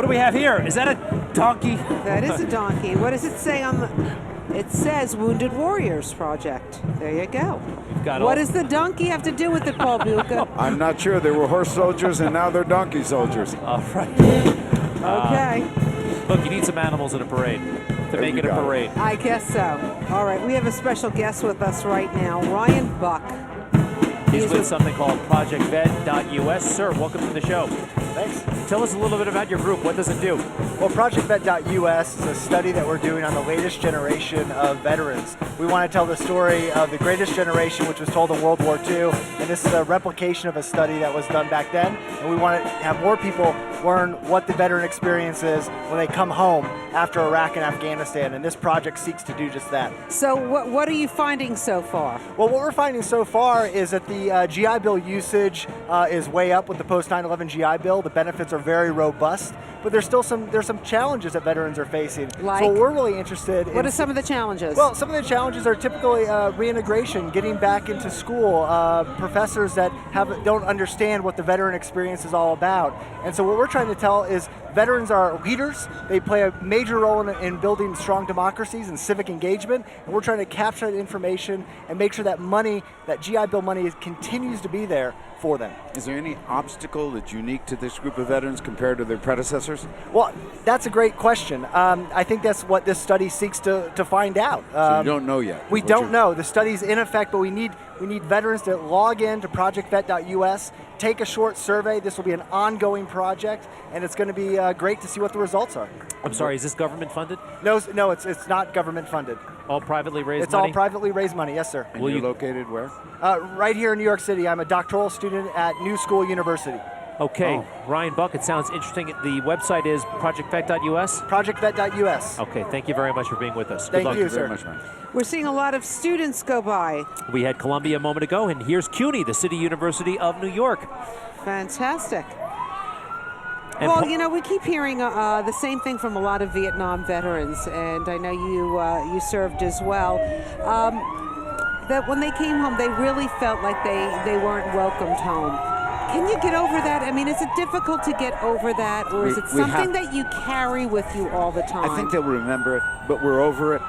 do we have here? Is that a donkey? That is a donkey. What does it say on the... It says Wounded Warriors Project. There you go. What does the donkey have to do with it, Paul Buca? I'm not sure. They were horse soldiers, and now they're donkey soldiers. All right. Okay. Look, you need some animals in a parade to make it a parade. I guess so. All right, we have a special guest with us right now, Ryan Buck. He's with something called ProjectVet.us. Sir, welcome to the show. Thanks. Tell us a little bit about your group. What does it do? Well, ProjectVet.us is a study that we're doing on the latest generation of veterans. We want to tell the story of the greatest generation, which was told in World War II, and this is a replication of a study that was done back then, and we want to have more people learn what the veteran experience is when they come home after Iraq and Afghanistan, and this project seeks to do just that. So what are you finding so far? Well, what we're finding so far is that the GI Bill usage is way up with the post 9/11 GI Bill. The benefits are very robust, but there's some challenges that veterans are facing. Like? So we're really interested in... What are some of the challenges? Well, some of the challenges are typically reintegration, getting back into school, professors that don't understand what the veteran experience is all about. And so what we're trying to tell is veterans are leaders. They play a major role in building strong democracies and civic engagement. And we're trying to capture that information and make sure that money, that GI Bill money, continues to be there for them. Is there any obstacle that's unique to this group of veterans compared to their predecessors? Well, that's a great question. I think that's what this study seeks to find out. So you don't know yet? We don't know. The study's in effect, but we need veterans to log in to ProjectVet.us, take a short survey. This will be an ongoing project, and it's going to be great to see what the results are. I'm sorry, is this government funded? No, it's not government funded. All privately raised It's money? all privately raised money, yes, sir. And you're located where? Right here in New York City. I'm a doctoral student at New School University. Okay, Ryan Buck, it sounds interesting. The website is ProjectVet.us? ProjectVet.us. Okay, thank you very much for being with us. Thank you, very sir. much, man. We're seeing a lot of students go by. We had Columbia a moment ago, and here's CUNY, the City University of New York. Fantastic. And well, you know, we keep hearing the same thing from a lot of Vietnam veterans, and I know you served as well, that when they came home, they really felt like they weren't welcomed home. Can you get over that? I mean, is it difficult to get over that, or is it something that you carry with you all the time? I think they'll remember it, but we're over it.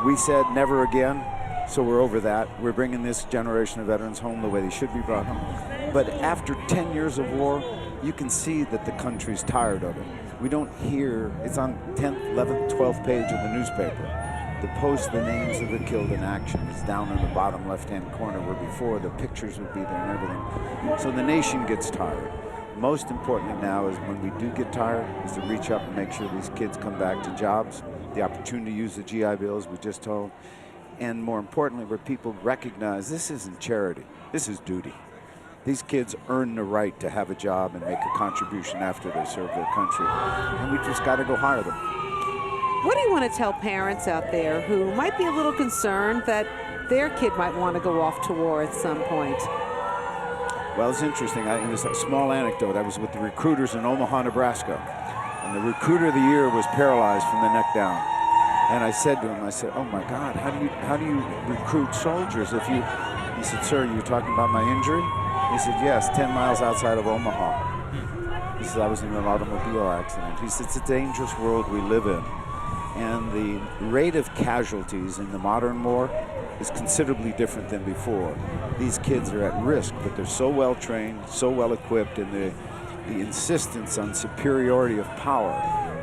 We said never again, so we're over that. We're bringing this generation of veterans home the way they should be brought home. But after 10 years of war, you can see that the country's tired of it. We don't hear, it's on 10th, 11th, 12th page of the newspaper. To post the names of the killed in action is down in the bottom left-hand corner, where before the pictures would be there and everything. So the nation gets tired. Most importantly now is when we do get tired is to reach up and make sure these kids come back to jobs, the opportunity to use the GI Bills we just told, and more importantly, where people recognize this isn't charity, this is duty. These kids earn the right to have a job and make a contribution after they serve their country, and we just got to go hire them. What do you want to tell parents out there who might be a little concerned that their kid might want to go off to war at some point? Well, it's interesting. It was a small anecdote. I was with the recruiters in Omaha, Nebraska, and the recruiter of the year was paralyzed from the neck down. And I said to him, I said, "Oh my God, how do you recruit soldiers if you?" He said, "Sir, you talking about my injury?" He said, "Yes, 10 miles outside of Omaha." He said, "I was in an automobile accident." He said, "It's a dangerous world we live in. And the rate of casualties in the modern war is considerably different than before. These kids are at risk, but they're so well trained, so well equipped, and the insistence on superiority of power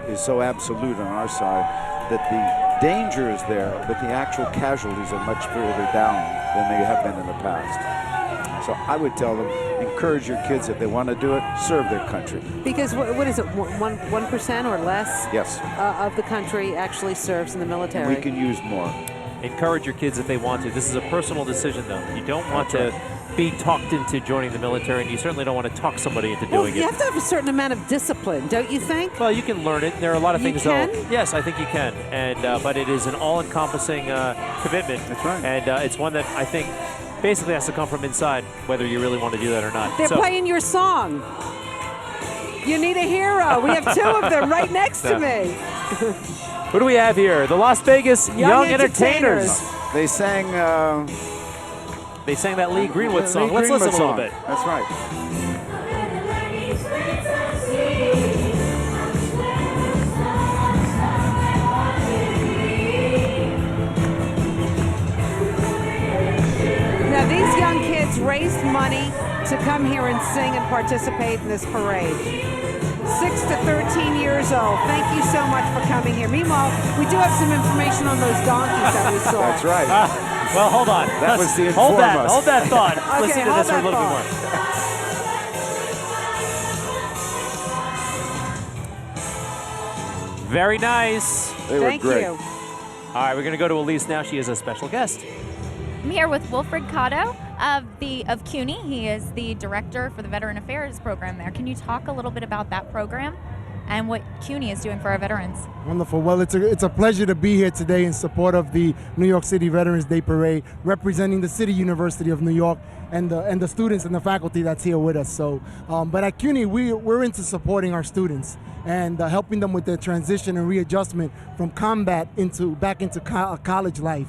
is so absolute on our side that the danger is there, but the actual casualties are much further down than they have been in the past." So I would tell them, encourage your kids, if they want to do it, serve their country. Because what is it, 1% or less? Yes. Of the country actually serves in the military. And we can use more. Encourage your kids if they want to. This is a personal decision, though. You don't want to be talked into joining the military, and you certainly don't want to talk somebody into doing it. You have to have a certain amount of discipline, don't you think? Well, you can learn it. There are a lot of things, can? though. Yes, I think you can. And but it is an all-encompassing commitment. That's right. And it's one that I think basically has to come from inside, whether you really want to do that or not. They're playing your song. You need a hero. We have two of them right next to me. Who do we have here? The Las Vegas Young Entertainers. They sang that Lee Greenwood song. Lee Let's Greenwood listen a little song. bit. That's right. to come here and sing and participate in this parade. 6 to 13 years old. Thank you so much for coming here. Meanwhile, we do have some information on those donkeys that we saw. That's right. Well, hold on. That was the hold inform us. Hold that thought. Okay, Listen to hold this for a that little thought. bit more. Very nice. They were Thank great. you. All right, we're going to go to Elise now. She is a special guest. I'm here with Wilfred Cotto of CUNY. He is the director for the Veteran Affairs program there. Can you talk a little bit about that program and what CUNY is doing for our veterans? Wonderful. Well, it's a pleasure to be here today in support of the New York City Veterans Day Parade, representing the City University of New York and the students and the faculty that's here with us. So, but at CUNY, we're into supporting our students and helping them with their transition and readjustment from combat back into college life.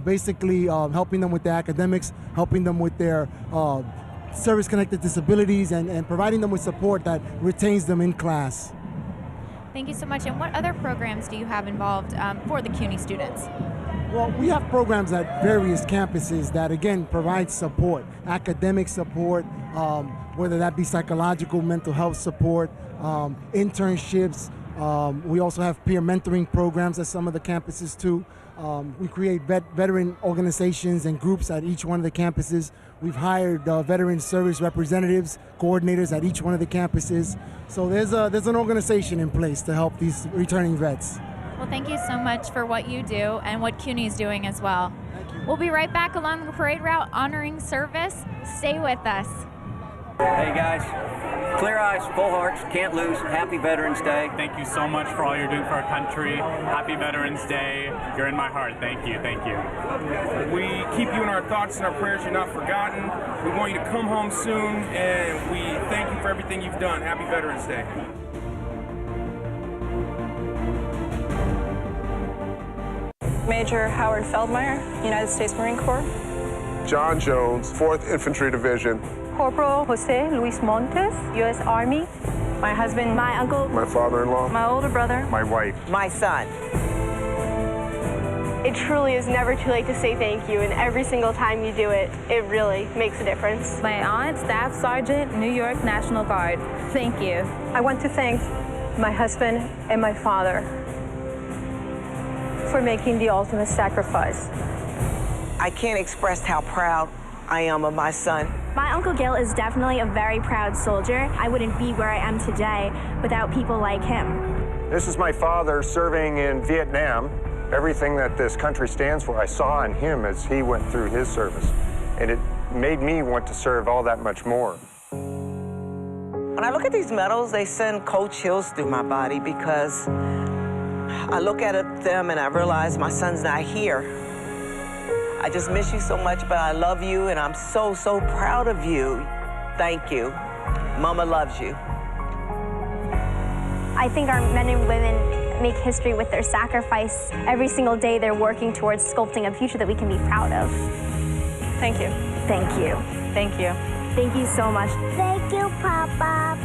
Basically, helping them with their academics, helping them with their service-connected disabilities, and providing them with support that retains them in class. Thank you so much. And what other programs do you have involved for the CUNY students? Well, we have programs at various campuses that, again, provide support, academic support, whether that be psychological, mental health support, internships. We also have peer mentoring programs at some of the campuses, too. We create veteran organizations and groups at each one of the campuses. We've hired veteran service representatives, coordinators at each one of the campuses. So there's an organization in place to help these returning vets. Well, thank you so much for what you do and what CUNY is doing as well. Thank you. We'll be right back along the parade route honoring service. Stay with us. Hey guys, clear eyes, full hearts, can't lose. Happy Veterans Day. Thank you so much for all you're doing for our country. Happy Veterans Day. You're in my heart. Thank you. Thank you. We keep you in our thoughts and our prayers. You're not forgotten. We want you to come home soon, and we thank you for everything you've done. Happy Veterans Day. Major Howard Feldmeyer, United States Marine Corps. John Jones, 4th Infantry Division. Corporal Jose Luis Montes, U.S. Army. My husband, my uncle, My father-in-law. my older brother, My wife. my son. It truly is never too late to say thank you, and every single time you do it, it really makes a difference. My aunt, Staff Sergeant, New York National Guard. Thank you. I want to thank my husband and my father for making the ultimate sacrifice. I can't express how proud I am of my son. My Uncle Gil is definitely a very proud soldier. I wouldn't be where I am today without people like him. This is my father serving in Vietnam. Everything that this country stands for, I saw in him as he went through his service. And it made me want to serve all that much more. When I look at these medals, they send cold chills through my body because I look at them and I realize my son's not here. I just miss you so much, but I love you, and I'm so, so proud of you. Thank you. Mama loves you. I think our men and women make history with their sacrifice. Every single day they're working towards sculpting a future that we can be proud of. Thank you. Thank you. Thank you. Thank you so much. Thank you, Papa.